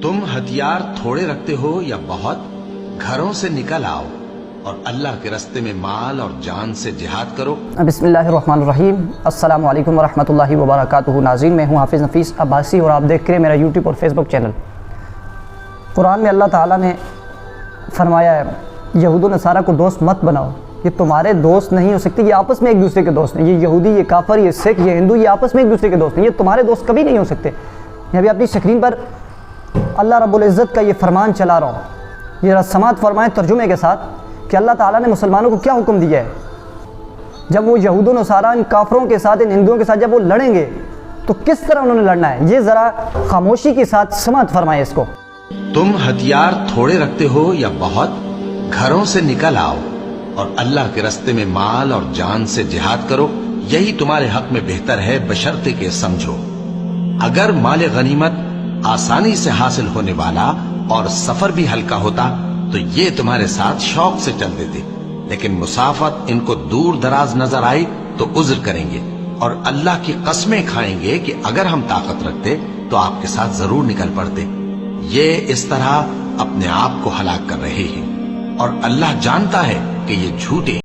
तुम हथियार थोड़े रखते हो या बहुत, घरों से निकल आओ और अल्लाह के रास्ते में माल और जान से जिहाद करो। बिस्मिल्लाहिर्रहमानिर्रहीम। अस्सलामु अलैकुम वरहमतुल्लाहि वबरकातुहू। नाज़रीन, मैं हूँ हाफिज़ नफीस अब्बासी और आप देख रहे हैं मेरा यूट्यूब और फेसबुक चैनल। कुरान में अल्लाह ताला ने फरमाया है, यहूद व नसारा को दोस्त मत बनाओ, ये तुम्हारे दोस्त नहीं हो सकते, ये आपस में एक दूसरे के दोस्त नहीं। ये यहूदी, ये काफर, ये सिख, ये हिंदू, ये आपस में एक दूसरे के दोस्त नहीं, ये तुम्हारे दोस्त कभी नहीं हो सकते। मैं अभी अपनी स्क्रीन पर अल्लाह रब्बुल इज़्ज़त का ये फरमान चला रहा हूँ। ये समात फरमाएं तर्जुमे के साथ कि अल्लाह ताला ने मुसलमानों को क्या हुक्म दिया है। जब वो यहूद व नसारा इन काफरों के साथ, इन हिंदुओं के साथ जब वो लड़ेंगे तो किस तरह उन्होंने लड़ना है, ये ज़रा खामोशी के साथ समात फरमाएं इसको। तुम हथियार थोड़े रखते हो या बहुत, घरों से निकल आओ और अल्लाह के रास्ते में माल और जान से जिहाद करो, यही तुम्हारे हक में बेहतर है, बशर्ते के समझो। अगर माल गनीमत आसानी से हासिल होने वाला और सफर भी हल्का होता तो ये तुम्हारे साथ शौक से चल देते, लेकिन मुसाफत इनको दूर दराज नजर आई तो उज्र करेंगे और अल्लाह की कसमें खाएंगे कि अगर हम ताकत रखते तो आपके साथ जरूर निकल पड़ते। ये इस तरह अपने आप को हलाक कर रहे हैं और अल्लाह जानता है कि ये झूठे